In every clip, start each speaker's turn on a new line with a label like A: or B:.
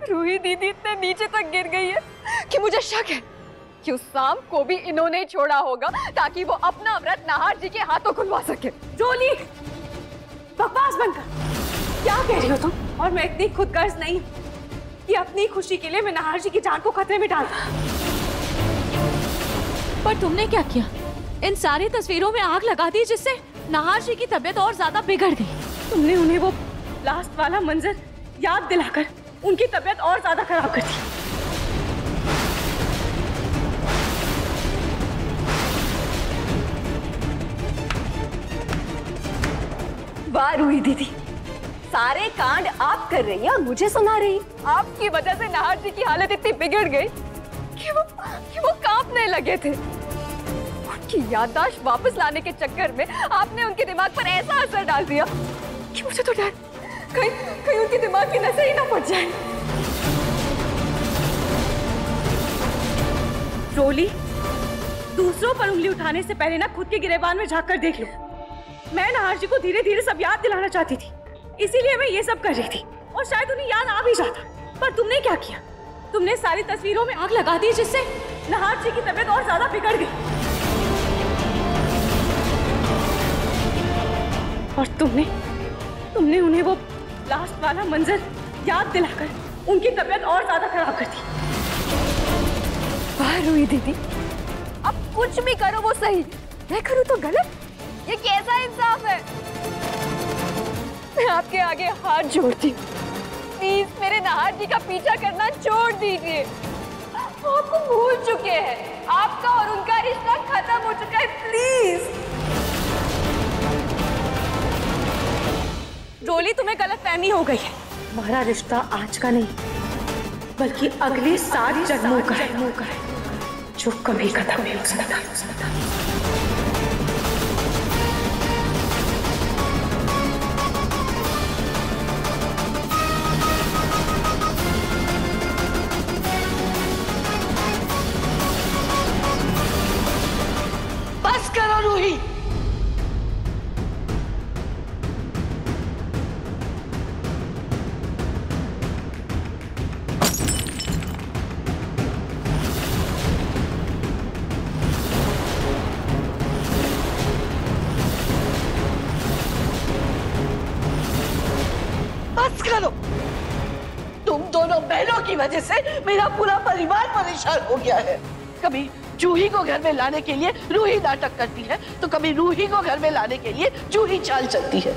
A: रूही दीदी इतने नीचे तक गिर गई है कि मुझे शक है कि उस शाम को भी इन्होंने छोड़ा होगा ताकि वो अपना व्रत नाहर जी के हाथों खुलवा सके।
B: जोली, बकवास बंद कर। क्या कह रही हो तुम? और मैं इतनी खुदगर्ज नहीं कि अपनी खुशी के लिए मैं नाहर जी की जान को खतरे में डाल।
C: पर तुमने क्या किया? इन सारी तस्वीरों में आग लगा दी जिससे नाहर जी की तबीयत और ज्यादा बिगड़ गई।
B: तुमने उन्हें वो लास्ट वाला मंजर याद दिलाकर उनकी तबीयत और ज्यादा खराब कर दी।
A: वाह रूही दीदी, सारे कांड आप कर रही हैं और मुझे सुना रही। आपकी वजह से नाहर जी की हालत इतनी बिगड़ गई कि वो कांपने लगे थे। उनकी याददाश्त वापस लाने के चक्कर में आपने उनके दिमाग पर ऐसा असर डाल दिया कि मुझे तो डर कहीं उनके दिमाग की नसें ही ना फट जाए।
B: रोली, दूसरों पर उंगली उठाने से पहले ना खुद के गिरेबान में झांक कर देख लो। मैं नाहर जी को धीरे धीरे सब याद दिलाना चाहती थी, इसीलिए मैं ये सब कर रही थी और शायद उन्हें याद आ भी जाता। पर तुमने क्या किया? तुमने सारी तस्वीरों में आग लगा दी जिससे नाहर जी की तबीयत और ज्यादा बिगड़ गई। और तुमने उन्हें वो लास्ट वाला मंजर याद दिलाकर उनकी तबीयत और ज्यादा खराब कर दी।
A: वाह रूही दीदी, अब कुछ भी करो वो सही, मैं करूँ तो गलत। ये कैसा इंसाफ है? मैं आपके आगे हाथ जोड़ती हूँ, प्लीज मेरे नाहर जी का पीछा करना छोड़ दीजिए। वो आपको भूल चुके हैं, आपका और उनका रिश्ता खत्म हो चुका है, प्लीज।
B: रोली, तुम्हें गलतफहमी हो गई है। हमारा रिश्ता आज का नहीं बल्कि अगले 7 जन्मों का है, जो कभी खत्म नहीं हो सकता।
D: बस करो रूही। बस करो। तुम दोनों बहनों की वजह से मेरा पूरा परिवार परेशान हो गया है। कभी जूही को घर में लाने के लिए रूही नाटक करती है तो कभी रूही को घर में लाने के लिए जूही चाल चलती है।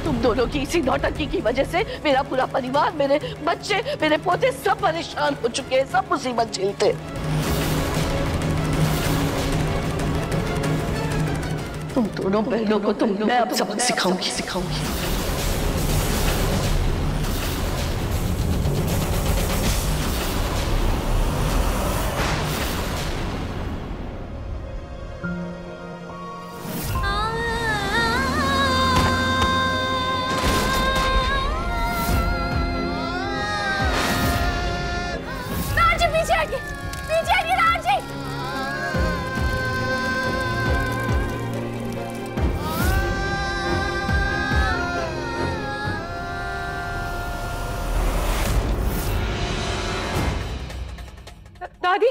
D: तुम दोनों की इसी नौटंकी की वजह से मेरा पूरा परिवार, मेरे बच्चे, मेरे पोते सब परेशान हो चुके हैं, सब मुसीबत झेलते। तुम दोनों बहनों को मैं अब सबक सिखाऊंगी।
B: दादी,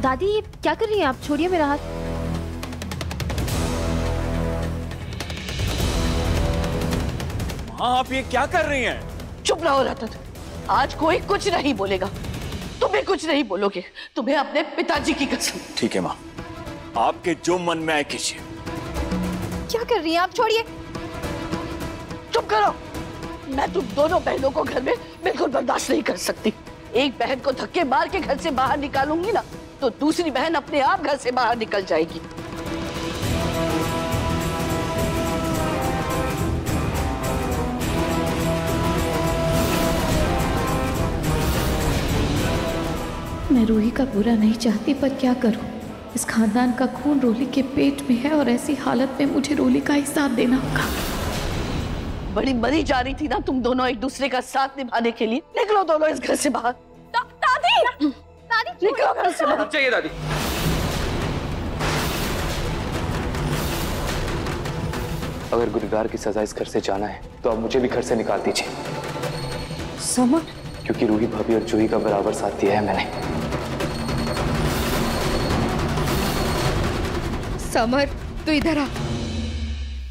C: दादी ये क्या कर रही हैं आप? छोड़िए मेरा हाथ।
E: हाँ, आप ये क्या कर रही हैं?
D: चुप रहो रतन, आज कोई कुछ नहीं बोलेगा। तुम्हें कुछ नहीं बोलोगे, तुम्हें अपने पिताजी की कसम।
E: ठीक है माँ, आपके जो मन में आए कीजिए।
C: क्या कर रही हैं आप? छोड़िए।
D: चुप करो। मैं तुम दोनों बहनों को घर में बिल्कुल बर्दाश्त नहीं कर सकती। एक बहन को धक्के मार के घर से बाहर निकालूंगी ना, तो दूसरी बहन अपने आप घर से बाहर निकल जाएगी।
F: मैं रूही का बुरा नहीं चाहती, पर क्या करूं? इस खानदान का खून रोली के पेट में है और ऐसी हालत में मुझे रोली का ही साथ देना होगा।
D: बड़ी मरी जा रही थी ना तुम दोनों एक दूसरे का साथ निभाने के लिए। निकलो दोनों इस घर से बाहर।
A: दादी दादी
D: निकलो घर से बाहर।
G: चाहिए दादी। अगर गुनहगार की सजा इस घर से जाना है तो अब मुझे भी घर से निकाल दीजिए।
A: समर,
G: क्योंकि रूही भाभी और जूही का बराबर साथ दिया है मैंने।
F: समर, तू इधर आ।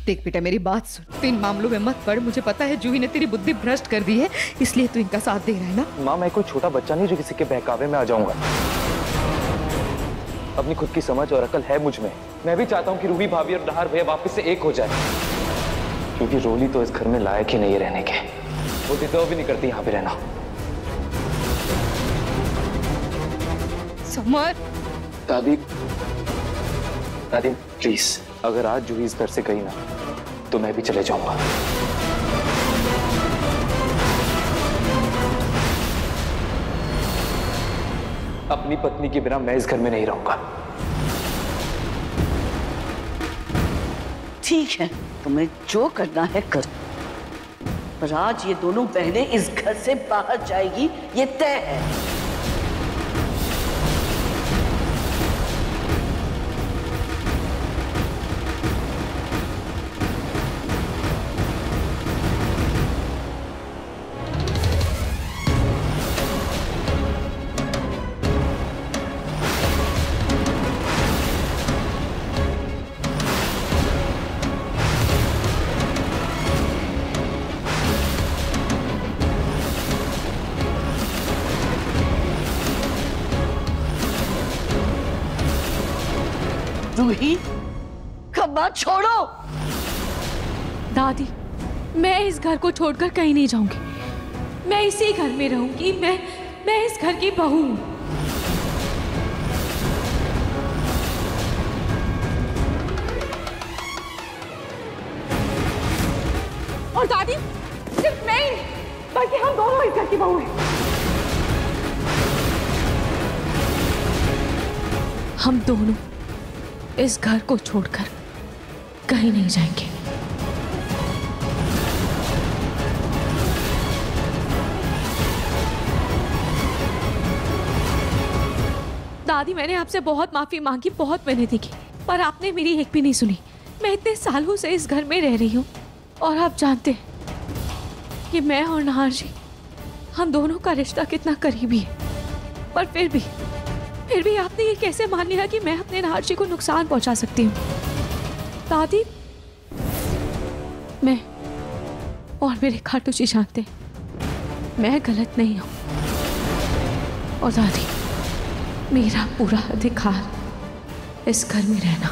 F: देख बेटा, मेरी बात सुन। तू इन मामलों में मत पड़। मुझे पता है जूही ने तेरी बुद्धि भ्रष्ट कर दी है, इसलिए तू इनका साथ दे रहा है ना।
G: माँ, मैं कोई छोटा बच्चा नहीं जो किसी के बहकावे में आ जाऊंगा। अपनी खुद की समझ और अकल है मुझ में। मैं भी चाहता हूँ कि रूही भाभी और नहार भैया वापस से एक हो जाए, क्योंकि रोली तो इस घर में लायक ही नहीं है रहने के। वो डिजर्व भी नहीं करती यहाँ पे रहना।
F: समर।
G: दादी, दादी प्लीज, अगर आज जूही इस घर से गई ना तो मैं भी चले जाऊंगा। अपनी पत्नी के बिना मैं इस घर में नहीं रहूंगा।
D: ठीक है, तुम्हें जो करना है कर, पर आज ये दोनों बहनें इस घर से बाहर जाएगी, ये तय है। रूही, खम्बा छोड़ो।
C: दादी, मैं इस घर को छोड़कर कहीं नहीं जाऊंगी। मैं इसी घर में रहूंगी। मैं इस घर की बहू हूं।
A: और दादी, सिर्फ मैं ही, बल्कि हम दोनों इस घर की बहू हैं।
C: हम दोनों इस घर को छोड़कर कहीं नहीं जाएंगे। दादी, मैंने आपसे बहुत माफी मांगी, बहुत विनती की, पर आपने मेरी एक भी नहीं सुनी। मैं इतने सालों से इस घर में रह रही हूँ और आप जानते हैं कि मैं और नहार जी, हम दोनों का रिश्ता कितना करीबी है, पर फिर भी आपने ये कैसे मान लिया कि मैं अपने नहार जी को नुकसान पहुंचा सकती हूँ? दादी, मैं और मेरे खाटू जी जानते हैं मैं गलत नहीं हूँ, और दादी, मेरा पूरा अधिकार इस घर में रहना।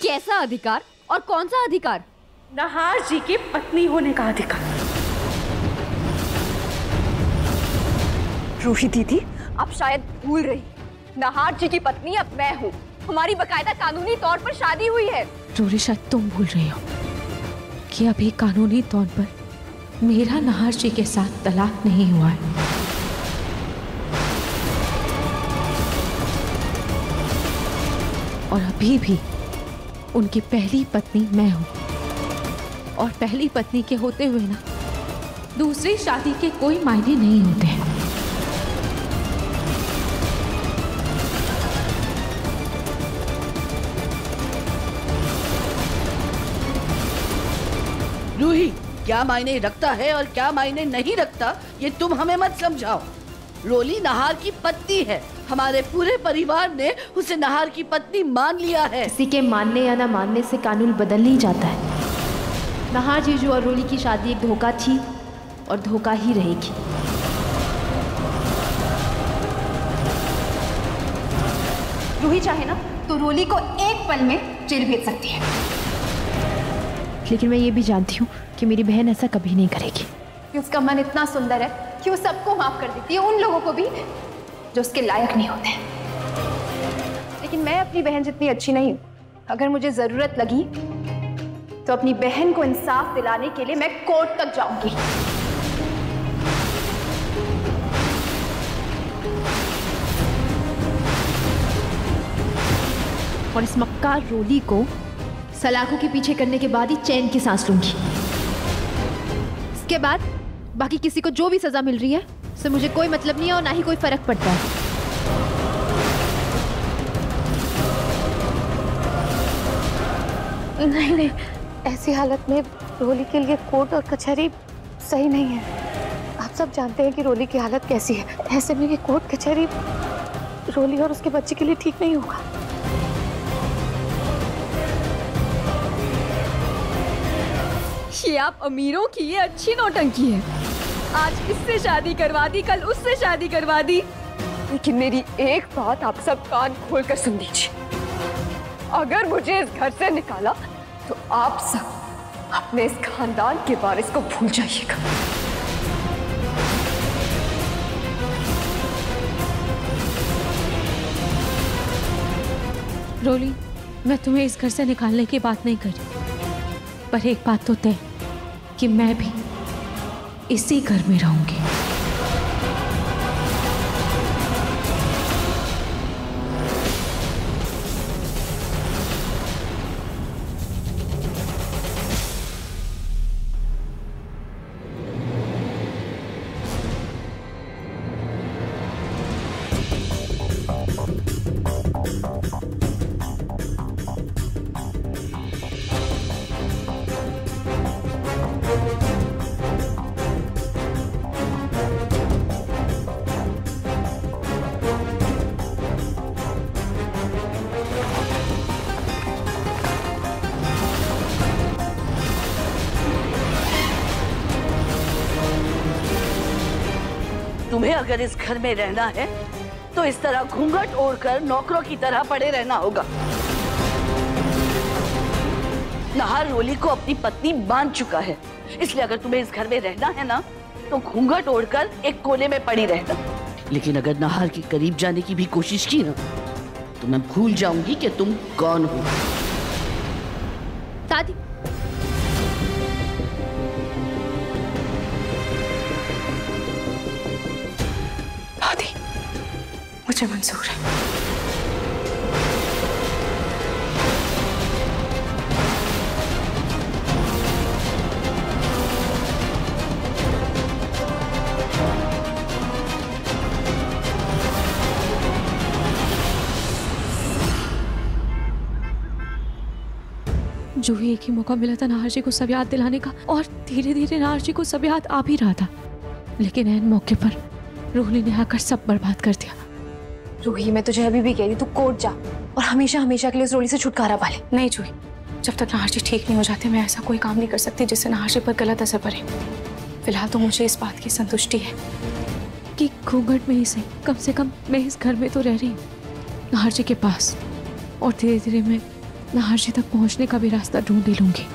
A: कैसा अधिकार और कौन सा अधिकार?
B: नहार जी की पत्नी होने का अधिकार।
A: रूही दीदी, आप शायद भूल रही, नहार जी की पत्नी अब मैं हूँ। हमारी बकायदा कानूनी तौर पर शादी हुई है।
C: रूही, शायद तुम भूल रही हो कि अभी कानूनी तौर पर मेरा नहार जी के साथ तलाक नहीं हुआ है। और अभी भी उनकी पहली पत्नी मैं हूँ, और पहली पत्नी के होते हुए ना दूसरी शादी के कोई मायने नहीं होते हैं।
D: रूही, क्या मायने रखता है और क्या मायने नहीं रखता, ये तुम हमें मत समझाओ। रोली नहार की पत्नी है। हमारे पूरे परिवार ने उसे नहार की पत्नी मान लिया है।
F: किसी के मानने या ना मानने से कानून बदल नहीं जाता है। नहार जीजू और रोली की शादी एक धोखा थी और धोखा ही रहेगी।
A: रूही चाहे ना तो रोली को एक पल में जेल भेज सकती है।
F: लेकिन मैं ये भी जानती हूँ कि मेरी बहन ऐसा कभी नहीं करेगी।
A: कि उसका मन इतना सुंदर है कि वो सबको माफ कर देती है, उन लोगों को भी जो उसके लायक नहीं होते। लेकिन मैं अपनी बहन जितनी अच्छी नहीं हूँ। अगर मुझे जरूरत लगी तो अपनी बहन को इंसाफ दिलाने के लिए मैं कोर्ट तक जाऊंगी।
H: और इस मक्कार रोली को सलाखों के पीछे करने के बाद ही चैन की सांस लूंगी। इसके बाद बाकी किसी को जो भी सजा मिल रही है उससे मुझे कोई मतलब नहीं है और ना ही कोई फर्क पड़ता है।
A: नहीं नहीं, ऐसी हालत में रोली के लिए कोर्ट और कचहरी सही नहीं है। आप सब जानते हैं कि रोली की हालत कैसी है। ऐसे में ये कोर्ट कचहरी रोली और उसके बच्चे के लिए ठीक नहीं होगा।
C: ये आप अमीरों की ये अच्छी नौटंकी है। आज इससे शादी करवा दी, कल उससे शादी करवा दी। लेकिन मेरी एक बात आप सब कान खोलकर सुन लीजिए, अगर मुझे इस घर से निकाला तो आप सब अपने इस खानदान के वारिस को भूल जाइएगा। रोली, मैं तुम्हें इस घर से निकालने की बात नहीं कर रही, पर एक बात तो तय कि मैं भी इसी घर में रहूंगी।
D: तुम्हें अगर इस घर में रहना है तो इस तरह घूंघट ओढ़कर नौकरों की तरह पड़े रहना होगा। नाहर रोली को अपनी पत्नी मान चुका है, इसलिए अगर तुम्हें इस घर में रहना है ना तो घूंघट ओढ़कर एक कोने में पड़ी रहना। लेकिन अगर नाहर के करीब जाने की भी कोशिश की ना तो मैं भूल जाऊंगी कि तुम कौन हो।
H: दादी,
C: मुझे मंजूर है। जो ही एक ही मौका मिला था नाहर जी को सब याद दिलाने का, और धीरे धीरे नाहर जी को सब याद आ भी रहा था, लेकिन ऐन मौके पर रोली ने आकर सब बर्बाद कर दिया।
A: रूही, मैं तुझे अभी भी कह रही, तू कोर्ट जा और हमेशा हमेशा के लिए उस रोली से छुटकारा पा ले।
C: नहीं जूही, जब तक नाहर जी ठीक नहीं हो जाते मैं ऐसा कोई काम नहीं कर सकती जिससे नाहर जी पर गलत असर पड़े। फिलहाल तो मुझे इस बात की संतुष्टि है कि घूंघट में ही सही, कम से कम मैं इस घर में तो रह रही हूँ नाहर जी के पास, और धीरे धीरे मैं नाहर जी तक पहुँचने का भी रास्ता ढूंढ ही लूंगी।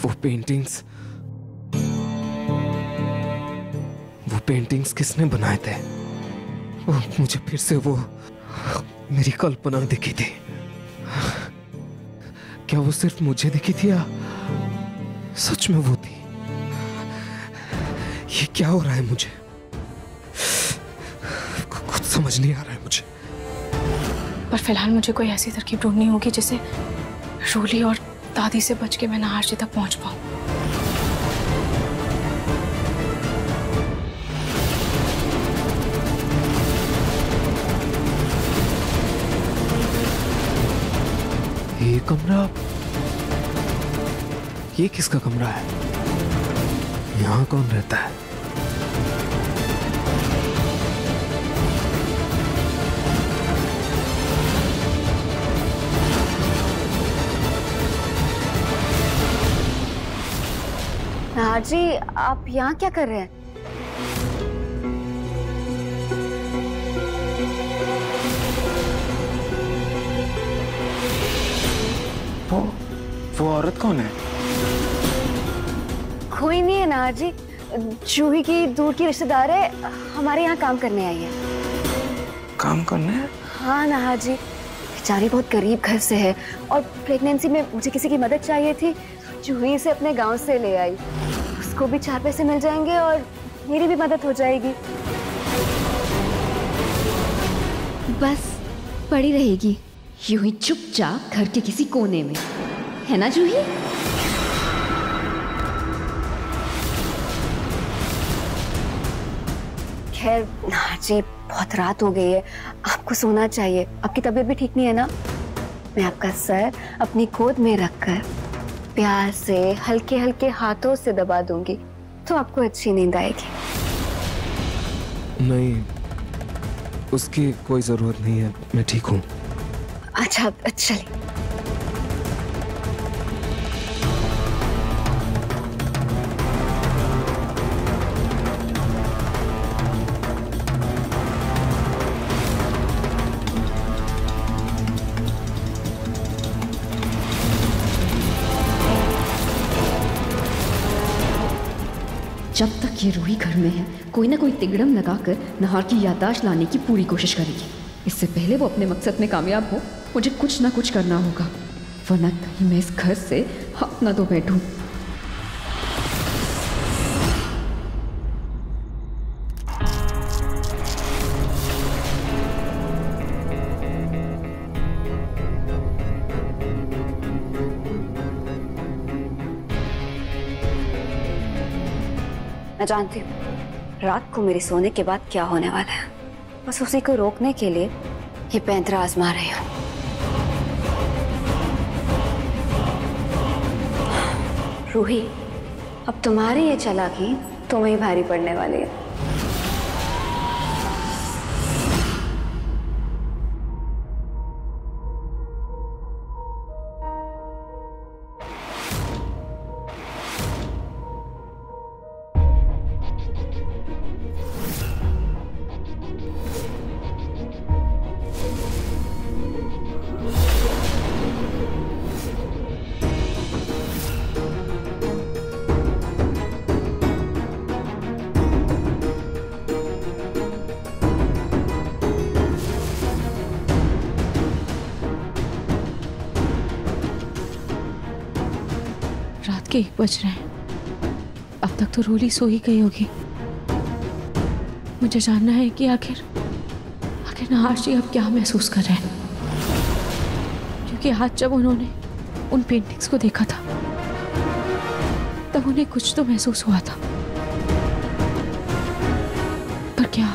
I: वो पेंटिंग्स किसने बनाए थे? वो मुझे फिर से वो मेरी कल्पना दिखी थी। क्या वो सिर्फ मुझे दिखी थी या सच में वो थी? ये क्या हो रहा है मुझे? कुछ समझ नहीं आ रहा है मुझे।
C: पर फिलहाल मुझे कोई ऐसी तरकीब ढूंढनी होगी जिससे रोली और दादी से बच के मैं नाहर जी तक पहुंच पाऊं।
I: ये कमरा, ये किसका कमरा है? यहाँ कौन रहता है?
A: नाहर जी, आप यहाँ क्या कर रहे हैं?
I: वो औरत कौन है?
A: कोई नहीं है नाहर जी, जूही की दूर की रिश्तेदार है, हमारे यहाँ काम करने आई है।
I: काम करने?
A: हाँ नाहर जी, बेचारी बहुत गरीब घर से है और प्रेगनेंसी में मुझे किसी की मदद चाहिए थी, जूही से अपने गांव से ले आई। आपको भी 4 पैसे मिल जाएंगे और मेरी भी मदद हो जाएगी।
H: बस पड़ी रहेगी यूं ही चुपचाप घर के किसी कोने में, है ना जूही?
A: खैर नाहर जी, बहुत रात हो गई है, आपको सोना चाहिए। आपकी तबीयत भी ठीक नहीं है ना? मैं आपका सर अपनी गोद में रखकर प्यार से हल्के हल्के हाथों से दबा दूंगी तो आपको अच्छी नींद आएगी।
I: नहीं, उसकी कोई जरूरत नहीं है, मैं ठीक हूँ।
A: अच्छा चलिए।
H: जब तक ये रूही घर में है, कोई ना कोई तिगड़म लगाकर नाहर की याददाश्त लाने की पूरी कोशिश करेगी। इससे पहले वो अपने मकसद में कामयाब हो, मुझे कुछ ना कुछ करना होगा, वरना कहीं मैं इस घर से हक ना तो बैठूं।
A: मैं जानती हूँ रात को मेरे सोने के बाद क्या होने वाला है, बस उसी को रोकने के लिए ये पैंतरा आजमा रही हूँ। रूही, अब तुम्हारी ये चालाकी तुम्हें ही भारी पड़ने वाली है।
C: रात के 1 बज रहे हैं, अब तक तो रोली सो ही गई होगी। मुझे जानना है कि आखिर नाहर जी अब क्या महसूस कर रहे हैं, क्योंकि आज जब उन्होंने उन पेंटिंग्स को देखा था तब उन्हें कुछ तो महसूस हुआ था, पर क्या,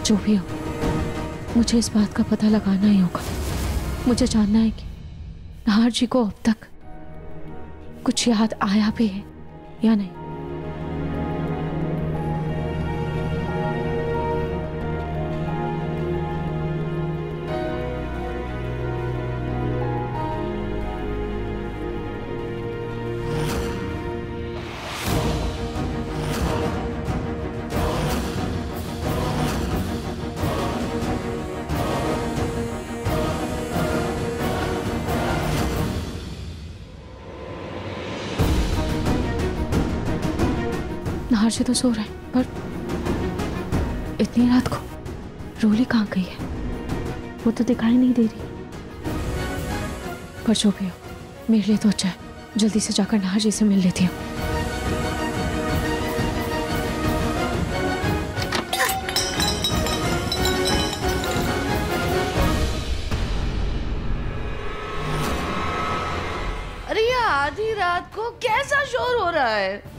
C: जो भी हो मुझे इस बात का पता लगाना ही होगा। मुझे जानना है कि नाहर जी को अब तक कुछ याद आया भी है या नहीं। नाहर जी तो सो रहे हैं, पर इतनी रात को रोली कहाँ गई है? वो तो दिखाई नहीं दे रही। पर जो भी हो, मेरे लिए तो अच्छा है, जल्दी से जाकर नाहर जी से मिल लेती हूँ।
D: अरे ये आधी रात को कैसा शोर हो रहा है?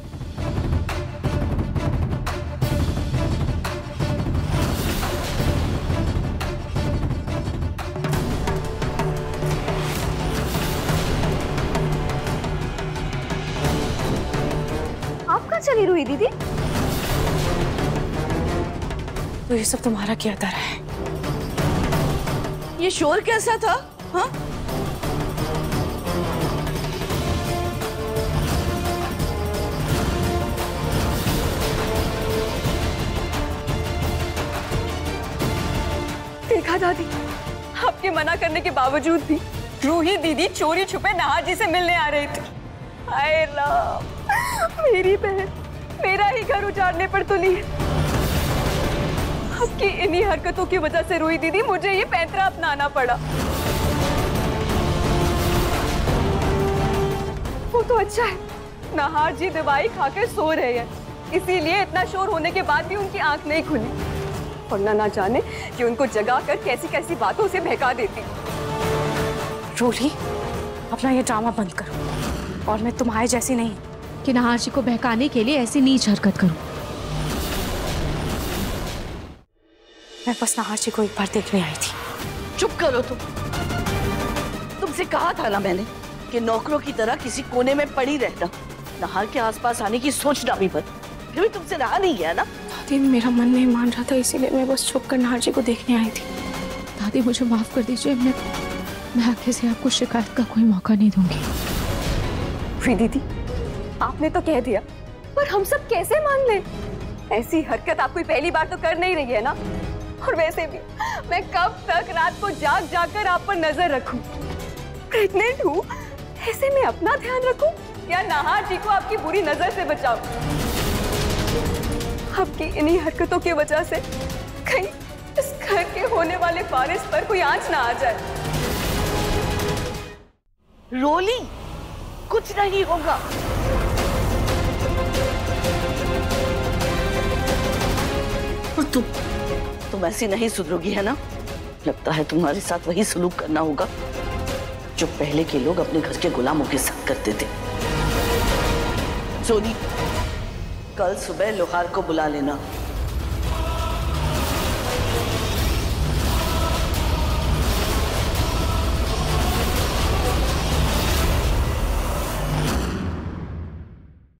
A: चली रूही दीदी?
B: तो ये सब तुम्हारा क्या तरह है?
D: ये शोर कैसा था? हाँ?
A: देखा दादी, आपके मना करने के बावजूद भी रूही दीदी चोरी छुपे नाहर जी से मिलने आ रही थी। हाय राम, मेरी बहन मेरा ही घर उजाड़ने पर तुली है। आपकी इन्हीं हरकतों की वजह से रूही दीदी मुझे ये पैंतरा अपनाना पड़ा। वो तो अच्छा है नाहार जी दवाई खाकर सो रहे हैं, इसीलिए इतना शोर होने के बाद भी उनकी आंख नहीं खुली। वरना ना जाने कि उनको जगा कर कैसी कैसी बातों से बहका देती।
B: रोली, अपना ये ड्रामा बंद करो, और मैं तुम्हारे जैसी नहीं
C: कि नाहार जी को बहकाने के लिए ऐसी नीच हरकत करूं।
B: मैं बस नाहार जी को एक बार देखने आई थी।
D: चुप करो तुमसे कहा था ना मैंने कि नौकरों की तरह किसी कोने में पड़ी रहना, नाहार के आसपास आने की सोचना भी बंद। फिर भी तुमसे रहा नहीं गया ना।
B: दादी, मेरा मन नहीं मान रहा था, इसीलिए मैं बस छुप कर नाहार जी को देखने आई थी।
C: दादी मुझे माफ कर दीजिए, मैं आगे से आपको शिकायत का कोई मौका नहीं दूंगी।
A: फ्री दीदी, आपने तो कह दिया, पर हम सब कैसे मान ले? ऐसी हरकत आप कोई पहली बार तो कर नहीं रही है ना। और वैसे भी मैं कब तक रात को जाग जाग कर आप पर नजर रखूं? प्रेग्नेंट हूँ, ऐसे में अपना ध्यान रखूं या नाहार जी को आपकी बुरी नजर से बचाऊं? आपकी इन्हीं हरकतों की वजह से कहीं इस घर के होने वाले वारिस पर कोई आंच ना आ जाए।
D: रोली, कुछ नहीं होगा। और तुम ऐसी नहीं सुधरोगी, है ना? लगता है तुम्हारे साथ वही सलूक करना होगा जो पहले के लोग अपने घर के गुलामों के साथ करते थे। सोनी, कल सुबह लोहार को बुला लेना।